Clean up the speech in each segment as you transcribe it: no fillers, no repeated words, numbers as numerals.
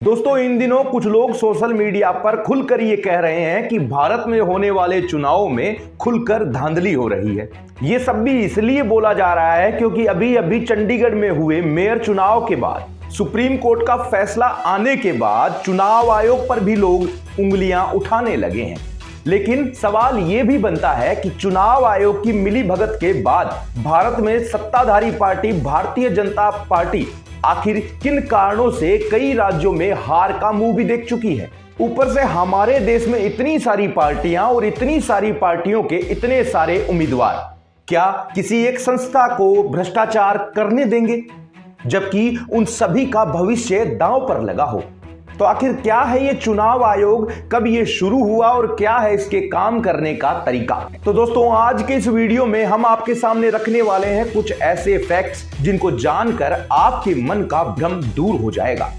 दोस्तों इन दिनों कुछ लोग सोशल मीडिया पर खुलकर ये कह रहे हैं कि भारत में होने वाले चुनावों में खुलकर धांधली हो रही है। ये सब भी इसलिए बोला जा रहा है क्योंकि अभी अभी चंडीगढ़ में हुए मेयर चुनाव के बाद सुप्रीम कोर्ट का फैसला आने के बाद चुनाव आयोग पर भी लोग उंगलियां उठाने लगे हैं। लेकिन सवाल यह भी बनता है कि चुनाव आयोग की मिलीभगत के बाद भारत में सत्ताधारी पार्टी भारतीय जनता पार्टी आखिर किन कारणों से कई राज्यों में हार का मुंह भी देख चुकी है। ऊपर से हमारे देश में इतनी सारी पार्टियां और इतनी सारी पार्टियों के इतने सारे उम्मीदवार क्या किसी एक संस्था को भ्रष्टाचार करने देंगे, जबकि उन सभी का भविष्य दांव पर लगा हो। तो आखिर क्या है ये चुनाव आयोग, कब ये शुरू हुआ और क्या है इसके काम करने का तरीका। तो दोस्तों आज के इस वीडियो में हम आपके सामने रखने वाले हैं कुछ ऐसे फैक्ट्स जिनको जानकर आपके मन का भ्रम दूर हो जाएगा।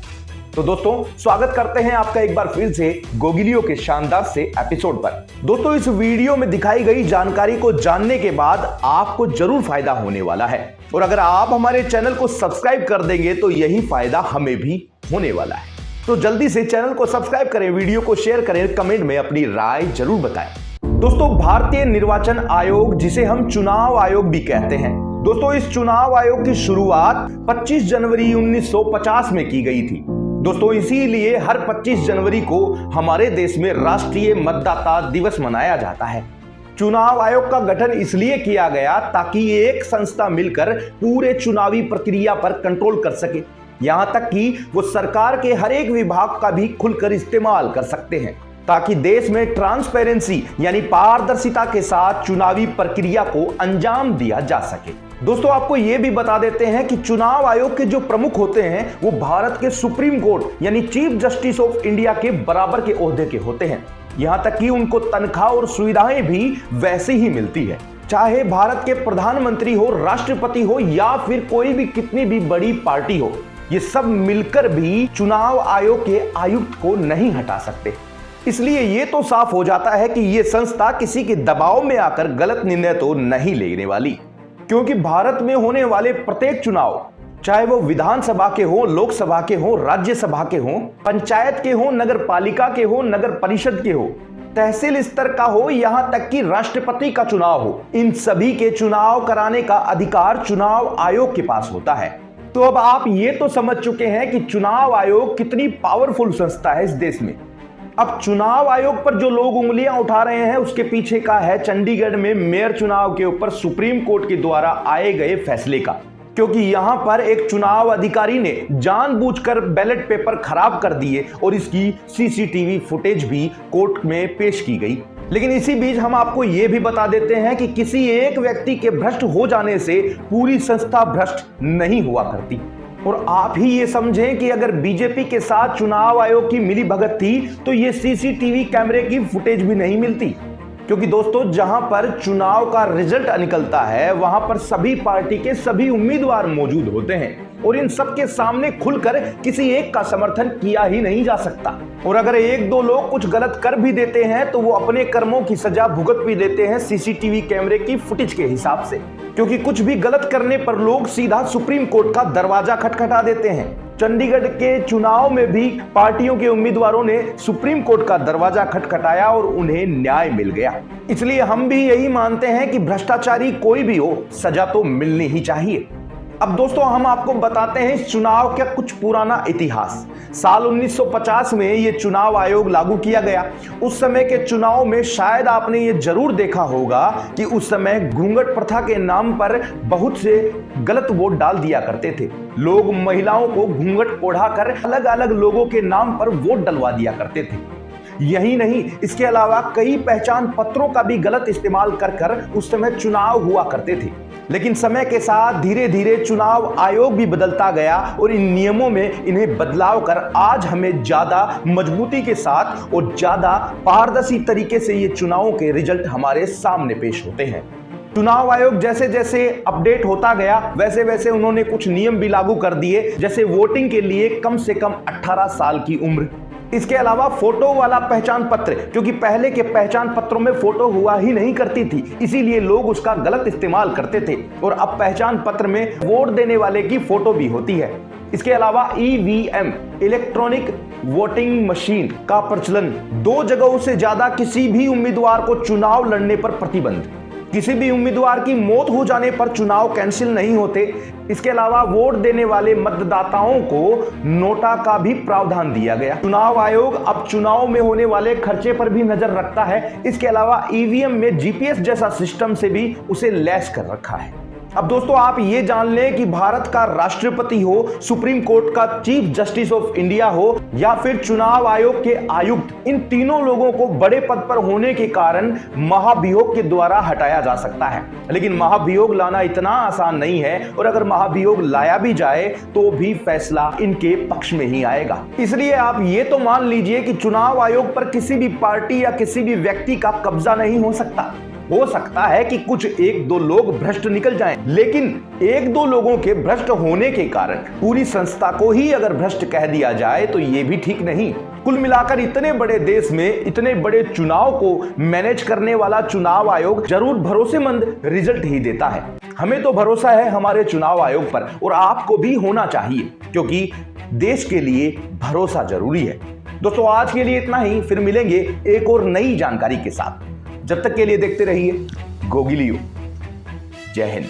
तो दोस्तों स्वागत करते हैं आपका एक बार फिर से गोगिलियो के शानदार से एपिसोड पर। दोस्तों इस वीडियो में दिखाई गई जानकारी को जानने के बाद आपको जरूर फायदा होने वाला है, और अगर आप हमारे चैनल को सब्सक्राइब कर देंगे तो यही फायदा हमें भी होने वाला है। तो जल्दी से चैनल को सब्सक्राइब करें, वीडियो को शेयर करें, कमेंट में अपनी राय जरूर बताएं। दोस्तों भारतीय निर्वाचन आयोग, जिसे हम चुनाव आयोग भी कहते हैं, दोस्तों इस चुनाव आयोग की शुरुआत 25 जनवरी 1950 में की गई थी। दोस्तों इसीलिए हर 25 जनवरी को हमारे देश में राष्ट्रीय मतदाता दिवस मनाया जाता है। चुनाव आयोग का गठन इसलिए किया गया ताकि एक संस्था मिलकर पूरे चुनावी प्रक्रिया पर कंट्रोल कर सके, यहां तक कि वो सरकार के हर एक विभाग का भी खुलकर इस्तेमाल कर सकते हैं, ताकि देश में ट्रांसपेरेंसी यानी पारदर्शिता के साथ चुनावी प्रक्रिया को अंजाम दिया जा सके। दोस्तों आपको ये भी बता देते हैं कि चुनाव आयोग के जो प्रमुख होते हैं वो भारत के सुप्रीम कोर्ट यानी चीफ जस्टिस ऑफ इंडिया के बराबर के ओहदे के होते हैं। यहां तक कि उनको तनख्वाह और सुविधाएं भी वैसे ही मिलती है, चाहे भारत के प्रधानमंत्री हो, राष्ट्रपति हो या फिर कोई भी कितनी भी बड़ी पार्टी हो, ये सब मिलकर भी चुनाव आयोग के आयुक्त को नहीं हटा सकते। इसलिए ये तो साफ हो जाता है कि ये संस्था किसी के दबाव में आकर गलत निर्णय तो नहीं लेने वाली, क्योंकि भारत में होने वाले प्रत्येक चुनाव, चाहे वो विधानसभा के हो, लोकसभा के हो, राज्यसभा के हो, पंचायत के हो, नगर पालिका के हो, नगर परिषद के हो, तहसील स्तर का हो, यहां तक कि राष्ट्रपति का चुनाव हो, इन सभी के चुनाव कराने का अधिकार चुनाव आयोग के पास होता है। तो अब आप ये तो समझ चुके हैं कि चुनाव आयोग कितनी पावरफुल संस्था है इस देश में। अब चुनाव आयोग पर जो लोग उंगलियां उठा रहे हैं उसके पीछे का है चंडीगढ़ में मेयर चुनाव के ऊपर सुप्रीम कोर्ट के द्वारा आए गए फैसले का, क्योंकि यहां पर एक चुनाव अधिकारी ने जानबूझकर बैलेट पेपर खराब कर दिए और इसकी सीसीटीवी फुटेज भी कोर्ट में पेश की गई। लेकिन इसी बीच हम आपको यह भी बता देते हैं कि किसी एक व्यक्ति के भ्रष्ट हो जाने से पूरी संस्था भ्रष्ट नहीं हुआ करती। और आप ही ये समझें कि अगर बीजेपी के साथ चुनाव आयोग की मिलीभगत थी तो ये सीसीटीवी कैमरे की फुटेज भी नहीं मिलती, क्योंकि दोस्तों जहां पर चुनाव का रिजल्ट निकलता है वहां पर सभी पार्टी के सभी उम्मीदवार मौजूद होते हैं और इन सबके सामने खुलकर किसी एक का समर्थन किया ही नहीं जा सकता। और अगर एक दो लोग कुछ गलत कर भी देते हैं तो वो अपने कर्मों की सजा भुगत भी देते हैं सीसीटीवी कैमरे की फुटेज के हिसाब से, क्योंकि कुछ भी गलत करने पर लोग सीधा सुप्रीम कोर्ट का दरवाजा खटखटा देते हैं। चंडीगढ़ के चुनाव में भी पार्टियों के उम्मीदवारों ने सुप्रीम कोर्ट का दरवाजा खटखटाया और उन्हें न्याय मिल गया। इसलिए हम भी यही मानते हैं कि भ्रष्टाचारी कोई भी हो, सजा तो मिलनी ही चाहिए। अब दोस्तों हम आपको बताते हैं इस चुनाव का कुछ पुराना इतिहास। साल 1950 में ये चुनाव आयोग लागू किया गया। उस समय के चुनाव में शायद आपने ये जरूर देखा होगा कि उस समय घूंघट प्रथा के नाम पर बहुत से गलत वोट डाल दिया करते थे। लोग महिलाओं को घूंघट ओढ़ाकर अलग अलग लोगों के नाम पर वोट डलवा दिया करते थे। यही नहीं, इसके अलावा कई पहचान पत्रों का भी गलत इस्तेमाल कर उस समय चुनाव हुआ करते थे। लेकिन समय के साथ धीरे धीरे चुनाव आयोग भी बदलता गया और इन नियमों में इन्हें बदलाव कर आज हमें ज्यादा मजबूती के साथ और ज्यादा पारदर्शी तरीके से ये चुनावों के रिजल्ट हमारे सामने पेश होते हैं। चुनाव आयोग जैसे जैसे अपडेट होता गया वैसे वैसे उन्होंने कुछ नियम भी लागू कर दिए, जैसे वोटिंग के लिए कम से कम 18 साल की उम्र। इसके अलावा फोटो वाला पहचान पत्र, क्योंकि पहले के पहचान पत्रों में फोटो हुआ ही नहीं करती थी, इसीलिए लोग उसका गलत इस्तेमाल करते थे और अब पहचान पत्र में वोट देने वाले की फोटो भी होती है। इसके अलावा ईवीएम इलेक्ट्रॉनिक वोटिंग मशीन का प्रचलन, 2 जगहों से ज्यादा किसी भी उम्मीदवार को चुनाव लड़ने पर प्रतिबंध, किसी भी उम्मीदवार की मौत हो जाने पर चुनाव कैंसिल नहीं होते। इसके अलावा वोट देने वाले मतदाताओं को नोटा का भी प्रावधान दिया गया। चुनाव आयोग अब चुनाव में होने वाले खर्चे पर भी नजर रखता है। इसके अलावा ईवीएम में जीपीएस जैसा सिस्टम से भी उसे लैस कर रखा है। अब दोस्तों आप ये जान लें कि भारत का राष्ट्रपति हो, सुप्रीम कोर्ट का चीफ जस्टिस ऑफ इंडिया हो या फिर चुनाव आयोग के आयुक्त, इन तीनों लोगों को बड़े पद पर होने के कारण महाभियोग के द्वारा हटाया जा सकता है। लेकिन महाभियोग लाना इतना आसान नहीं है और अगर महाभियोग लाया भी जाए तो भी फैसला इनके पक्ष में ही आएगा। इसलिए आप ये तो मान लीजिए कि चुनाव आयोग पर किसी भी पार्टी या किसी भी व्यक्ति का कब्जा नहीं हो सकता। हो सकता है कि कुछ 1-2 लोग भ्रष्ट निकल जाएं, लेकिन 1-2 लोगों के भ्रष्ट होने के कारण पूरी संस्था को ही अगर भ्रष्ट कह दिया जाए तो यह भी ठीक नहीं। कुल मिलाकर इतने बड़े देश में इतने बड़े चुनाव को मैनेज करने वाला चुनाव आयोग जरूर भरोसेमंद रिजल्ट ही देता है। हमें तो भरोसा है हमारे चुनाव आयोग पर और आपको भी होना चाहिए, क्योंकि देश के लिए भरोसा जरूरी है। दोस्तों आज के लिए इतना ही, फिर मिलेंगे एक और नई जानकारी के साथ। जब तक के लिए देखते रहिए गोगिलियो। जय हिंद।